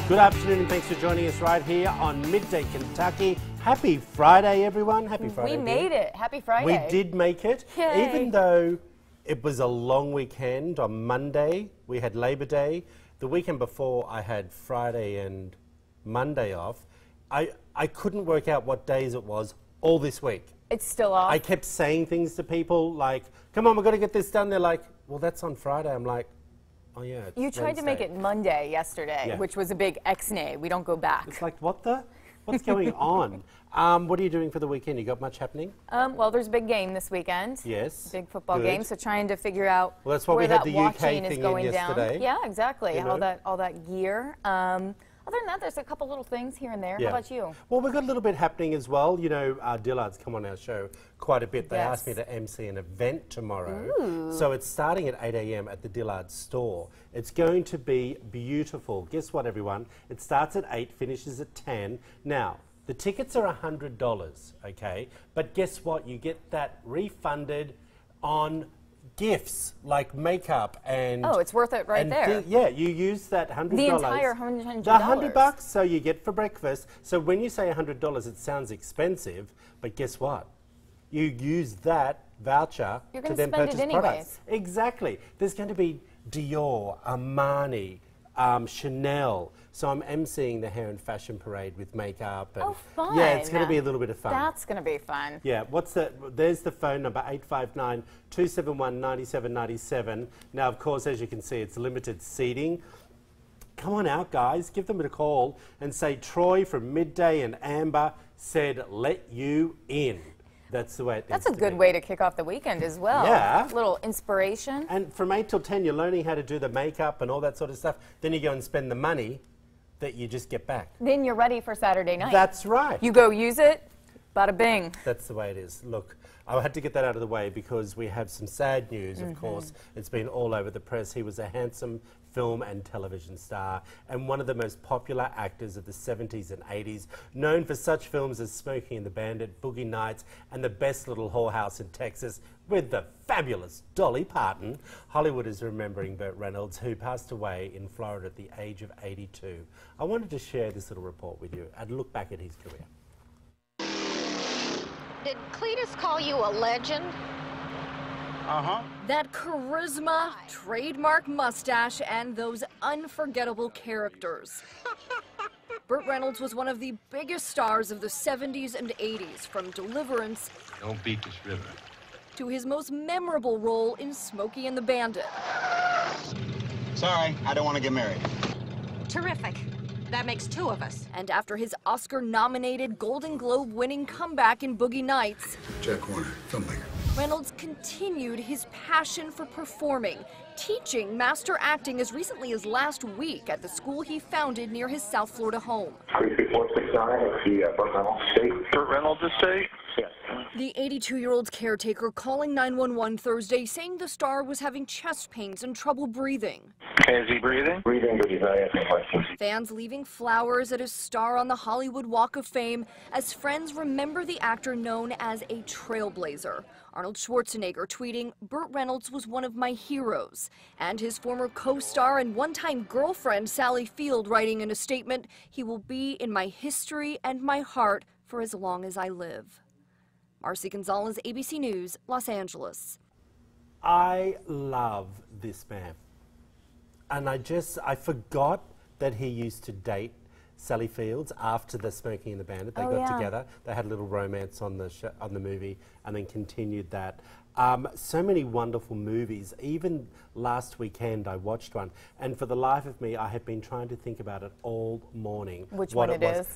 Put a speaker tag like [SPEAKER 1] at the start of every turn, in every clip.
[SPEAKER 1] Good afternoon and thanks for joining us right here on Midday Kentucky. Happy Friday, everyone. Happy Friday.
[SPEAKER 2] We made it. Happy Friday.
[SPEAKER 1] We did make it.
[SPEAKER 2] Yay.
[SPEAKER 1] Even though it was a long weekend. On Monday, we had Labor Day. The weekend before, I had Friday and Monday off. I couldn't work out what days it was all this week.
[SPEAKER 2] It's still off.
[SPEAKER 1] I kept saying things to people like, come on, we've got to get this done. They're like, well, that's on Friday. I'm like, oh, yeah, it's
[SPEAKER 2] You tried to make it Monday yesterday,
[SPEAKER 1] Yeah.
[SPEAKER 2] which was a big X-nay. We don't go back.
[SPEAKER 1] It's like, what's going on? What are you doing for the weekend? You got much happening?
[SPEAKER 2] Well, there's a big game this weekend.
[SPEAKER 1] Yes.
[SPEAKER 2] Big football
[SPEAKER 1] Good.
[SPEAKER 2] game. So trying to figure out
[SPEAKER 1] Well, that's why
[SPEAKER 2] where
[SPEAKER 1] we had
[SPEAKER 2] that
[SPEAKER 1] the UK
[SPEAKER 2] watching is
[SPEAKER 1] thing in
[SPEAKER 2] going
[SPEAKER 1] yesterday.
[SPEAKER 2] down. Yeah, exactly.
[SPEAKER 1] You know?
[SPEAKER 2] All that gear. Other than that, there's a couple little things here and there.
[SPEAKER 1] Yeah.
[SPEAKER 2] How about you?
[SPEAKER 1] Well, we've got a little bit happening as well. You know, Dillards come on our show quite a bit. They
[SPEAKER 2] Yes.
[SPEAKER 1] asked me to MC an event tomorrow.
[SPEAKER 2] Ooh.
[SPEAKER 1] So it's starting at 8 a.m. at the Dillards store. It's going to be beautiful. Guess what, everyone? It starts at 8, finishes at 10. Now, the tickets are $100, okay? But guess what? You get that refunded on gifts like makeup and...
[SPEAKER 2] Oh, it's worth it right there.
[SPEAKER 1] Yeah, you use that $100.
[SPEAKER 2] The entire $100.
[SPEAKER 1] The $100 so you get for breakfast. So when you say $100, it sounds expensive, but guess what? You use that voucher
[SPEAKER 2] You're
[SPEAKER 1] to
[SPEAKER 2] gonna
[SPEAKER 1] then
[SPEAKER 2] spend it
[SPEAKER 1] purchase
[SPEAKER 2] anyways.
[SPEAKER 1] products. Exactly. There's going to be Dior, Armani, Chanel. So I'm emceeing the hair and fashion parade with makeup. And
[SPEAKER 2] Oh, fun.
[SPEAKER 1] Yeah, it's going to be a little bit of fun.
[SPEAKER 2] That's going to be fun.
[SPEAKER 1] Yeah, there's the phone number, 859-271-9797. Now, of course, as you can see, it's limited seating. Come on out, guys. Give them a call and say Troy from Midday and Amber said, let you in. That's the way it needs
[SPEAKER 2] That's a
[SPEAKER 1] to
[SPEAKER 2] good
[SPEAKER 1] be.
[SPEAKER 2] way to kick off the weekend as well.
[SPEAKER 1] Yeah.
[SPEAKER 2] A little inspiration.
[SPEAKER 1] And from 8 till 10, you're learning how to do the makeup and all that sort of stuff. Then you go and spend the money that you just get back.
[SPEAKER 2] Then you're ready for Saturday night.
[SPEAKER 1] That's right.
[SPEAKER 2] You go use it, bada bing.
[SPEAKER 1] That's the way it is. Look, I had to get that out of the way because we have some sad news, of course. It's been all over the press. He was a handsome film and television star and one of the most popular actors of the 70s and 80s, known for such films as Smokey and the Bandit, Boogie Nights, and The Best Little Whorehouse in Texas with the fabulous Dolly Parton. Hollywood is remembering Burt Reynolds, who passed away in Florida at the age of 82. I wanted to share this little report with you and look back at his career.
[SPEAKER 3] Did Cletus call you a legend?
[SPEAKER 4] Uh-huh.
[SPEAKER 5] That charisma, trademark mustache, and those unforgettable characters. Burt Reynolds was one of the biggest stars of the 70s and 80s, from Deliverance
[SPEAKER 4] Don't beat this river.
[SPEAKER 5] to his most memorable role in Smokey and the Bandit.
[SPEAKER 4] Sorry, I don't want to get married.
[SPEAKER 3] Terrific. That makes 2 of us.
[SPEAKER 5] And after his Oscar-nominated, Golden Globe-winning comeback in Boogie Nights,
[SPEAKER 6] Jack Warner, filmmaker.
[SPEAKER 5] Reynolds continued his passion for performing, teaching master acting as recently as last week at the school he founded near his South Florida home.
[SPEAKER 7] 33469, it's the Burt Reynolds estate.
[SPEAKER 8] Burt Reynolds estate?
[SPEAKER 7] Yes.
[SPEAKER 5] The 82-year-old's caretaker calling 911 Thursday saying the star was having chest pains and trouble breathing.
[SPEAKER 8] Is he breathing?
[SPEAKER 7] Breathing, but he's not asking questions.
[SPEAKER 5] Fans leaving flowers at his star on the Hollywood Walk of Fame as friends remember the actor known as a trailblazer. Arnold Schwarzenegger tweeting, "Burt Reynolds was one of my heroes." And his former co-star and one-time girlfriend Sally Field writing in a statement, "He will be in my history and my heart for as long as I live." Marcy Gonzalez, ABC News, Los Angeles.
[SPEAKER 1] I love this man. And I forgot that he used to date Sally Fields after the Smokey and the Bandit. They got together. They had a little romance on the movie and then continued that. So many wonderful movies. Even last weekend I watched one. And for the life of me, I have been trying to think about it all morning.
[SPEAKER 2] Which one it is?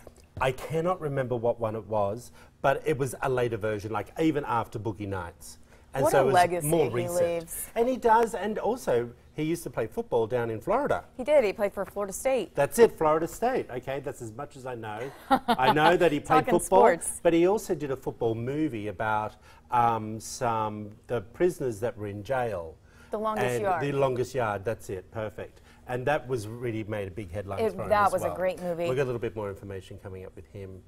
[SPEAKER 1] I cannot remember what one it was, but it was a later version, like even after Boogie Nights. And
[SPEAKER 2] What
[SPEAKER 1] so
[SPEAKER 2] a
[SPEAKER 1] it was
[SPEAKER 2] legacy
[SPEAKER 1] more
[SPEAKER 2] he
[SPEAKER 1] recent.
[SPEAKER 2] leaves.
[SPEAKER 1] And he does, and also he used to play football down in Florida.
[SPEAKER 2] He did. He played for Florida State.
[SPEAKER 1] That's it, Florida State. Okay, that's as much as I know. I know that he played
[SPEAKER 2] Talking
[SPEAKER 1] football,
[SPEAKER 2] sports.
[SPEAKER 1] but he also did a football movie about the prisoners that were in jail.
[SPEAKER 2] The Longest
[SPEAKER 1] And
[SPEAKER 2] Yard.
[SPEAKER 1] The Longest Yard, that's it, perfect. And that was really made a big headline for him
[SPEAKER 2] That
[SPEAKER 1] as
[SPEAKER 2] was a
[SPEAKER 1] well.
[SPEAKER 2] great movie.
[SPEAKER 1] We've got a little bit more information coming up with him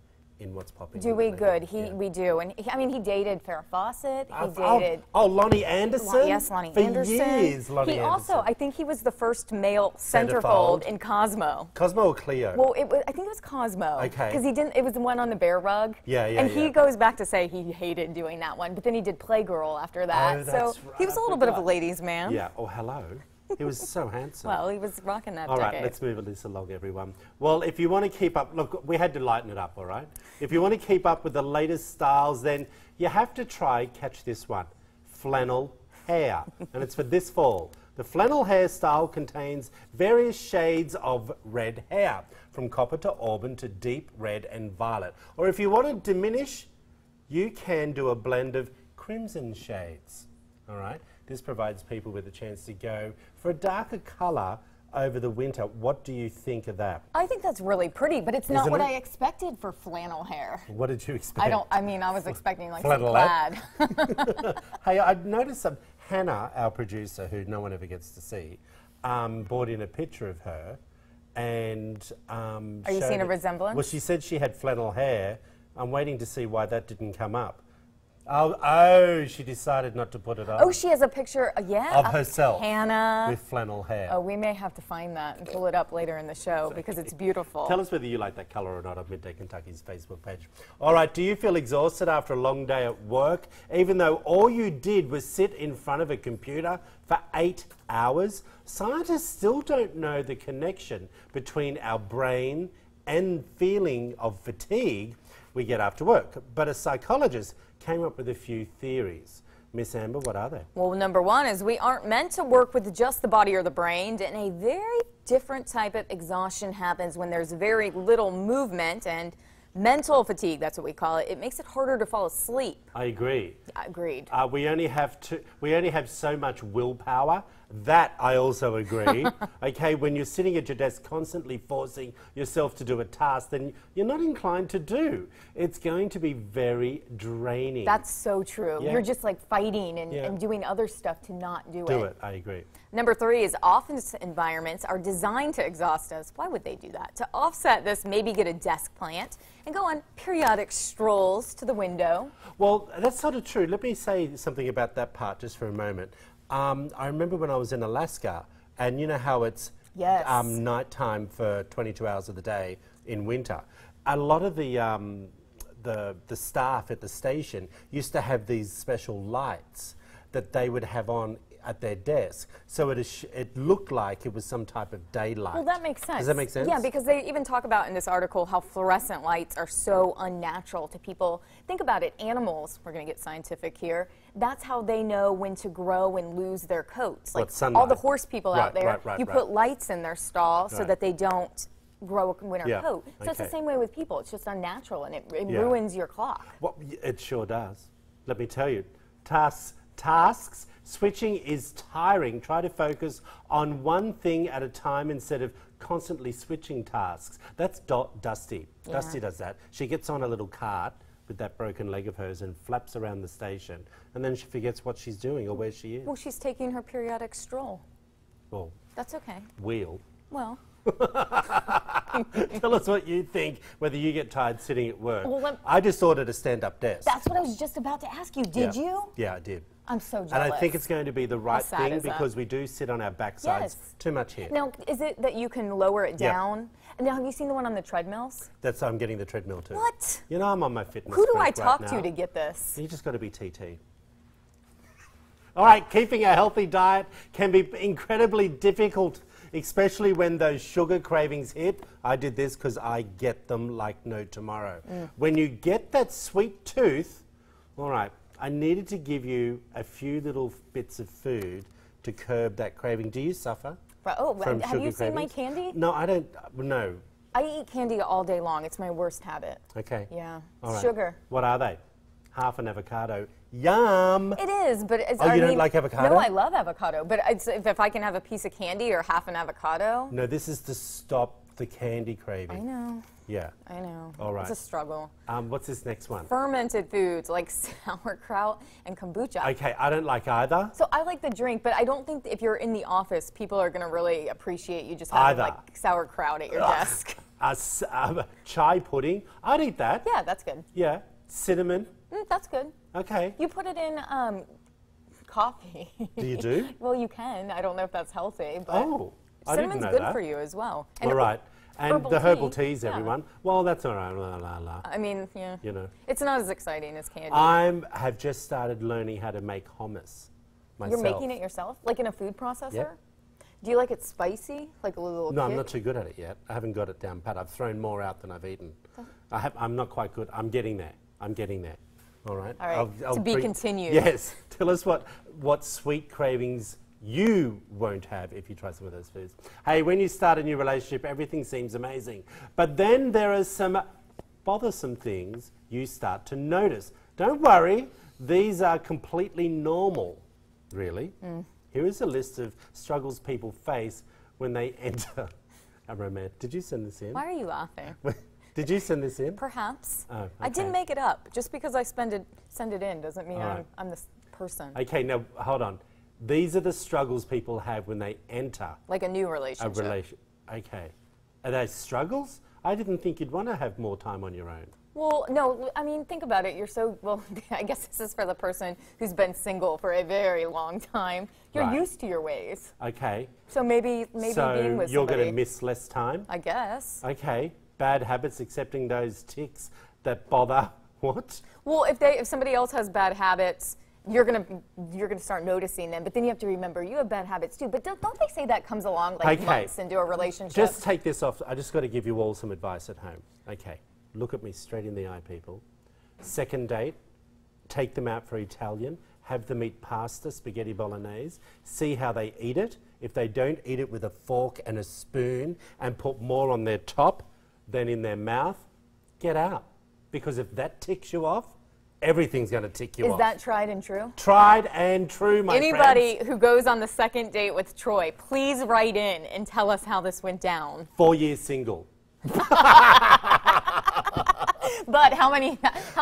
[SPEAKER 1] in what's popping.
[SPEAKER 2] Do
[SPEAKER 1] in
[SPEAKER 2] we?
[SPEAKER 1] the
[SPEAKER 2] Good.
[SPEAKER 1] media.
[SPEAKER 2] We do. And I mean, he dated Farrah Fawcett. He
[SPEAKER 1] Oh,
[SPEAKER 2] dated.
[SPEAKER 1] Lonnie Anderson?
[SPEAKER 2] Yes, Lonnie
[SPEAKER 1] For
[SPEAKER 2] Anderson.
[SPEAKER 1] years, Lonnie
[SPEAKER 2] he
[SPEAKER 1] Anderson.
[SPEAKER 2] also, I think he was the first male
[SPEAKER 1] Centerfold.
[SPEAKER 2] centerfold in Cosmo.
[SPEAKER 1] Cosmo or Cleo?
[SPEAKER 2] Well, I think it was Cosmo.
[SPEAKER 1] Okay.
[SPEAKER 2] Because he didn't. It was the one on the bear rug.
[SPEAKER 1] Yeah, yeah,
[SPEAKER 2] And
[SPEAKER 1] yeah.
[SPEAKER 2] he goes back to say he hated doing that one, but then he did Playgirl after that.
[SPEAKER 1] Oh,
[SPEAKER 2] so
[SPEAKER 1] that's
[SPEAKER 2] he was
[SPEAKER 1] right,
[SPEAKER 2] a
[SPEAKER 1] I
[SPEAKER 2] little bit of a
[SPEAKER 1] forgot.
[SPEAKER 2] ladies' man.
[SPEAKER 1] Yeah. Oh, hello. He was so handsome.
[SPEAKER 2] Well, he was rocking that
[SPEAKER 1] All
[SPEAKER 2] decade.
[SPEAKER 1] right, let's move this along, everyone. Well, if you want to keep up, look, we had to lighten it up, all right? If you want to keep up with the latest styles, then you have to try, catch this one, flannel hair. And it's for this fall. The flannel hair style contains various shades of red hair, from copper to auburn to deep red and violet. Or if you want to diminish, you can do a blend of crimson shades, all right? This provides people with a chance to go for a darker colour over the winter. What do you think of that?
[SPEAKER 2] I think that's really pretty, but it's not
[SPEAKER 1] Isn't
[SPEAKER 2] what
[SPEAKER 1] it?
[SPEAKER 2] I expected for flannel hair.
[SPEAKER 1] What did you expect?
[SPEAKER 2] I mean, I was expecting like some
[SPEAKER 1] Flannelette?
[SPEAKER 2] plaid.
[SPEAKER 1] Hey, I noticed Hannah, our producer, who no one ever gets to see, brought in a picture of her and
[SPEAKER 2] Are you
[SPEAKER 1] showed
[SPEAKER 2] seeing a
[SPEAKER 1] it.
[SPEAKER 2] resemblance?
[SPEAKER 1] Well, she said she had flannel hair. I'm waiting to see why that didn't come up. Oh, she decided not to put it on.
[SPEAKER 2] Oh, she has a picture, yeah.
[SPEAKER 1] Of herself.
[SPEAKER 2] Hannah.
[SPEAKER 1] With flannel hair.
[SPEAKER 2] Oh, we may have to find that and pull it up later in the show because it's beautiful.
[SPEAKER 1] Tell us whether you like that colour or not on Midday Kentucky's Facebook page. All right, do you feel exhausted after a long day at work, even though all you did was sit in front of a computer for 8 hours? Scientists still don't know the connection between our brain and feeling of fatigue we get after work, but a psychologist came up with a few theories. Miss Amber, what are they?
[SPEAKER 2] Well, number one is we aren't meant to work with just the body or the brain, and a very different type of exhaustion happens when there's very little movement and mental fatigue, that's what we call it. It makes it harder to fall asleep.
[SPEAKER 1] I agree.
[SPEAKER 2] Agreed.
[SPEAKER 1] We only have so much willpower. That I also agree. Okay, when you're sitting at your desk constantly forcing yourself to do a task, then you're not inclined to do. It's going to be very draining.
[SPEAKER 2] That's so true.
[SPEAKER 1] Yeah.
[SPEAKER 2] You're just like fighting and,
[SPEAKER 1] Yeah.
[SPEAKER 2] and doing other stuff to not do it.
[SPEAKER 1] Do it, I agree.
[SPEAKER 2] Number three is office environments are designed to exhaust us. Why would they do that? To offset this, maybe get a desk plant and go on periodic strolls to the window.
[SPEAKER 1] Well, that's sort of true. Let me say something about that part just for a moment. I remember when I was in Alaska, and you know how it's
[SPEAKER 2] Yes.
[SPEAKER 1] nighttime for 22 hours of the day in winter. A lot of the staff at the station used to have these special lights that they would have on at their desk, so it looked like it was some type of daylight.
[SPEAKER 2] Well, that makes sense.
[SPEAKER 1] Does that make sense?
[SPEAKER 2] Yeah, because they even talk about in this article how fluorescent lights are so unnatural to people. Think about it, animals, we're going to get scientific here, that's how they know when to grow and lose their coats. Like
[SPEAKER 1] sunlight?
[SPEAKER 2] all the horse people out
[SPEAKER 1] Right,
[SPEAKER 2] there,
[SPEAKER 1] right,
[SPEAKER 2] you
[SPEAKER 1] right.
[SPEAKER 2] put lights in their stall so
[SPEAKER 1] Right.
[SPEAKER 2] that they don't grow a winter
[SPEAKER 1] Yeah,
[SPEAKER 2] coat. So it's the
[SPEAKER 1] okay.
[SPEAKER 2] same way with people. It's just unnatural and it
[SPEAKER 1] Yeah.
[SPEAKER 2] ruins your clock.
[SPEAKER 1] Well, it sure does. Let me tell you, tasks, switching is tiring. Try to focus on one thing at a time instead of constantly switching tasks. That's Dusty.
[SPEAKER 2] Yeah.
[SPEAKER 1] Dusty does that. She gets on a little cart with that broken leg of hers and flaps around the station, and then she forgets what she's doing or where she is.
[SPEAKER 2] Well, she's taking her periodic stroll.
[SPEAKER 1] Well,
[SPEAKER 2] That's okay.
[SPEAKER 1] wheel.
[SPEAKER 2] Well,
[SPEAKER 1] Tell us what you think, whether you get tired sitting at work.
[SPEAKER 2] Well,
[SPEAKER 1] I just ordered a stand-up desk.
[SPEAKER 2] that's what I was just about to ask you. Did
[SPEAKER 1] Yeah.
[SPEAKER 2] you?
[SPEAKER 1] Yeah, I did.
[SPEAKER 2] I'm so jealous.
[SPEAKER 1] And I think it's going to be the right
[SPEAKER 2] sad
[SPEAKER 1] thing
[SPEAKER 2] is that?
[SPEAKER 1] because we do sit on our backsides
[SPEAKER 2] Yes.
[SPEAKER 1] too much here.
[SPEAKER 2] Now, is it that you can lower it
[SPEAKER 1] Yeah.
[SPEAKER 2] down? And now, have you seen the one on the treadmills?
[SPEAKER 1] I'm getting the treadmill too.
[SPEAKER 2] What?
[SPEAKER 1] You know, I'm on my fitness
[SPEAKER 2] Who do I
[SPEAKER 1] freak
[SPEAKER 2] talk
[SPEAKER 1] right
[SPEAKER 2] to
[SPEAKER 1] now.
[SPEAKER 2] to get this?
[SPEAKER 1] You just got to be TT. All right, keeping a healthy diet can be incredibly difficult, especially when those sugar cravings hit. I did this because I get them like no tomorrow. When you get that sweet tooth, all right, I needed to give you a few little bits of food to curb that craving. Do you suffer?
[SPEAKER 2] Oh,
[SPEAKER 1] from
[SPEAKER 2] have
[SPEAKER 1] sugar
[SPEAKER 2] you seen my
[SPEAKER 1] cravings?
[SPEAKER 2] candy?
[SPEAKER 1] No, I don't. No.
[SPEAKER 2] I eat candy all day long. It's my worst habit.
[SPEAKER 1] Okay.
[SPEAKER 2] Yeah.
[SPEAKER 1] All right.
[SPEAKER 2] Sugar.
[SPEAKER 1] What are they? Half an avocado. Yum.
[SPEAKER 2] It is, but it's,
[SPEAKER 1] Oh,
[SPEAKER 2] I
[SPEAKER 1] you don't
[SPEAKER 2] mean,
[SPEAKER 1] like avocado?
[SPEAKER 2] No, I love avocado. But if I can have a piece of candy or half an avocado.
[SPEAKER 1] No, this is to stop the candy craving.
[SPEAKER 2] I know.
[SPEAKER 1] Yeah.
[SPEAKER 2] I know.
[SPEAKER 1] All right.
[SPEAKER 2] It's a struggle.
[SPEAKER 1] What's this next one?
[SPEAKER 2] Fermented foods like sauerkraut and kombucha.
[SPEAKER 1] Okay, I don't like either.
[SPEAKER 2] So I like the drink, but I don't think if you're in the office, people are going to really appreciate you just having
[SPEAKER 1] Either.
[SPEAKER 2] like sauerkraut at your desk.
[SPEAKER 1] Chai pudding. I'd eat that.
[SPEAKER 2] Yeah, that's good.
[SPEAKER 1] Yeah. Cinnamon.
[SPEAKER 2] That's good.
[SPEAKER 1] Okay.
[SPEAKER 2] You put it in coffee.
[SPEAKER 1] Do you do?
[SPEAKER 2] Well, you can. I don't know if that's healthy, but
[SPEAKER 1] Oh, I didn't
[SPEAKER 2] cinnamon's
[SPEAKER 1] know
[SPEAKER 2] good
[SPEAKER 1] that.
[SPEAKER 2] for you as well.
[SPEAKER 1] All right. And
[SPEAKER 2] herbal
[SPEAKER 1] the herbal
[SPEAKER 2] tea,
[SPEAKER 1] teas,
[SPEAKER 2] yeah.
[SPEAKER 1] everyone. Well, that's all right. La, la, la.
[SPEAKER 2] I mean, yeah.
[SPEAKER 1] You know.
[SPEAKER 2] It's not as exciting as candy.
[SPEAKER 1] I have just started learning how to make hummus myself.
[SPEAKER 2] You're making it yourself? Like in a food processor?
[SPEAKER 1] Yep.
[SPEAKER 2] Do you like it spicy? Like a little
[SPEAKER 1] No,
[SPEAKER 2] kick?
[SPEAKER 1] I'm not too good at it yet. I haven't got it down pat. I've thrown more out than I've eaten. I'm not quite good. I'm getting there. I'm getting there. All right.
[SPEAKER 2] All right.
[SPEAKER 1] I'll
[SPEAKER 2] To be continued.
[SPEAKER 1] Yes. Tell us what sweet cravings you won't have if you try some of those foods. Hey, when you start a new relationship, everything seems amazing. But then there are some bothersome things you start to notice. Don't worry. These are completely normal, really. Here is a list of struggles people face when they enter a romance. Did you send this in?
[SPEAKER 2] Why are you laughing?
[SPEAKER 1] Did you send this in?
[SPEAKER 2] Perhaps.
[SPEAKER 1] Oh,
[SPEAKER 2] I didn't
[SPEAKER 1] okay.
[SPEAKER 2] make it up. Just because I send it in doesn't mean
[SPEAKER 1] All right.
[SPEAKER 2] I'm this person.
[SPEAKER 1] Okay, now hold on. These are the struggles people have when they enter
[SPEAKER 2] Like a new
[SPEAKER 1] a
[SPEAKER 2] relationship.
[SPEAKER 1] relationship. Okay. Are they struggles? I didn't think you'd want to have more time on your own.
[SPEAKER 2] Well, no, I mean, think about it. You're so, well, I guess this is for the person who's been single for a very long time. You're
[SPEAKER 1] Right.
[SPEAKER 2] used to your ways.
[SPEAKER 1] Okay.
[SPEAKER 2] So maybe being
[SPEAKER 1] So
[SPEAKER 2] with
[SPEAKER 1] you're going
[SPEAKER 2] somebody,
[SPEAKER 1] to miss less time?
[SPEAKER 2] I guess.
[SPEAKER 1] Okay. Bad habits, accepting those tics that bother. What?
[SPEAKER 2] Well, if somebody else has bad habits, you're gonna start noticing them. But then you have to remember you have bad habits too. But don't they say that comes along like
[SPEAKER 1] Okay.
[SPEAKER 2] months into a relationship?
[SPEAKER 1] Just take this off. I just got to give you all some advice at home. Okay. Look at me straight in the eye, people. Second date, take them out for Italian. Have them eat pasta, spaghetti bolognese. See how they eat it. If they don't eat it with a fork and a spoon and put more on their top than in their mouth, get out. Because if that ticks you off, everything's going to tick you off.
[SPEAKER 2] Is that tried and true?
[SPEAKER 1] Tried and true, my
[SPEAKER 2] Anybody
[SPEAKER 1] friends.
[SPEAKER 2] who goes on the second date with Troy, please write in and tell us how this went down.
[SPEAKER 1] 4 years single.
[SPEAKER 2] But how many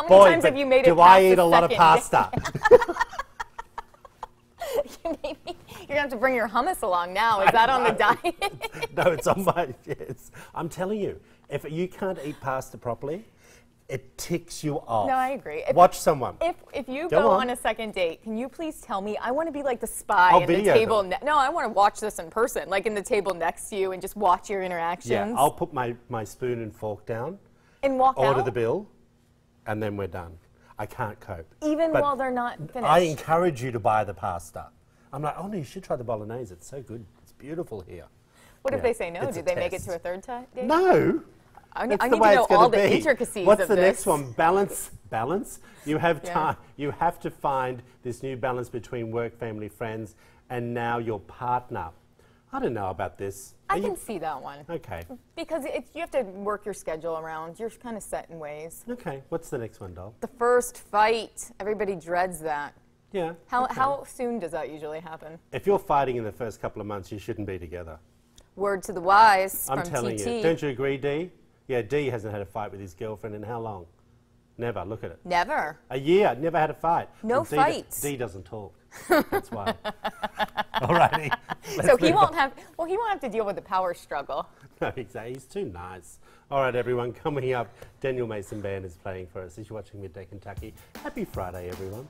[SPEAKER 1] Boy,
[SPEAKER 2] times
[SPEAKER 1] but
[SPEAKER 2] have you made it
[SPEAKER 1] do
[SPEAKER 2] past
[SPEAKER 1] I eat
[SPEAKER 2] the
[SPEAKER 1] a lot of
[SPEAKER 2] second
[SPEAKER 1] pasta?
[SPEAKER 2] Maybe you're gonna have to bring your hummus along now. Is that on the diet?
[SPEAKER 1] No, it's on my, yes. I'm telling you, if you can't eat pasta properly, it ticks you off.
[SPEAKER 2] No, I agree.
[SPEAKER 1] Watch someone.
[SPEAKER 2] If you
[SPEAKER 1] Go
[SPEAKER 2] go
[SPEAKER 1] on.
[SPEAKER 2] on a second date, can you please tell me? I want to be like the spy
[SPEAKER 1] I'll
[SPEAKER 2] in the
[SPEAKER 1] video
[SPEAKER 2] table.
[SPEAKER 1] them.
[SPEAKER 2] No, I want to watch this in person, like in the table next to you, and just watch your interactions.
[SPEAKER 1] Yeah, I'll put my spoon and fork down,
[SPEAKER 2] and walk
[SPEAKER 1] order
[SPEAKER 2] out.
[SPEAKER 1] the bill, and then we're done. I can't cope.
[SPEAKER 2] Even
[SPEAKER 1] But
[SPEAKER 2] while they're not finished.
[SPEAKER 1] I encourage you to buy the pasta. I'm like, oh no, you should try the bolognese. It's so good. It's beautiful here.
[SPEAKER 2] What if
[SPEAKER 1] Yeah,
[SPEAKER 2] they say no?
[SPEAKER 1] it's
[SPEAKER 2] Do
[SPEAKER 1] a
[SPEAKER 2] they make it
[SPEAKER 1] test.
[SPEAKER 2] to a third date?
[SPEAKER 1] No.
[SPEAKER 2] I
[SPEAKER 1] That's
[SPEAKER 2] need
[SPEAKER 1] the
[SPEAKER 2] to
[SPEAKER 1] way
[SPEAKER 2] know
[SPEAKER 1] it's gonna
[SPEAKER 2] all the
[SPEAKER 1] be.
[SPEAKER 2] intricacies
[SPEAKER 1] What's
[SPEAKER 2] of
[SPEAKER 1] the
[SPEAKER 2] this.
[SPEAKER 1] next one? Balance. Balance. You have
[SPEAKER 2] Yeah.
[SPEAKER 1] time. You have to find this new balance between work, family, friends, and now your partner. I don't know about this.
[SPEAKER 2] I
[SPEAKER 1] Are
[SPEAKER 2] can
[SPEAKER 1] you-
[SPEAKER 2] see that one.
[SPEAKER 1] Okay.
[SPEAKER 2] Because you have to work your schedule around. You're kind of set in ways.
[SPEAKER 1] Okay. What's the next one, doll?
[SPEAKER 2] The first fight, everybody dreads that.
[SPEAKER 1] Yeah.
[SPEAKER 2] How,
[SPEAKER 1] okay.
[SPEAKER 2] how soon does that usually happen?
[SPEAKER 1] If you're fighting in the first couple of months, you shouldn't be together.
[SPEAKER 2] Word to the wise
[SPEAKER 1] I'm
[SPEAKER 2] from
[SPEAKER 1] telling
[SPEAKER 2] TT.
[SPEAKER 1] you. Don't you agree, Dee? Yeah, Dee hasn't had a fight with his girlfriend in how long? Never. Look at it.
[SPEAKER 2] Never.
[SPEAKER 1] A year. Never had a fight.
[SPEAKER 2] No
[SPEAKER 1] And
[SPEAKER 2] fights.
[SPEAKER 1] Dee doesn't talk. That's why. Alrighty.
[SPEAKER 2] So he won't have. Well, he won't have to deal with the power struggle.
[SPEAKER 1] No, exactly. He's too nice. All right, everyone. Coming up, Daniel Mason Band is playing for us. He's watching Midday Kentucky. Happy Friday, everyone.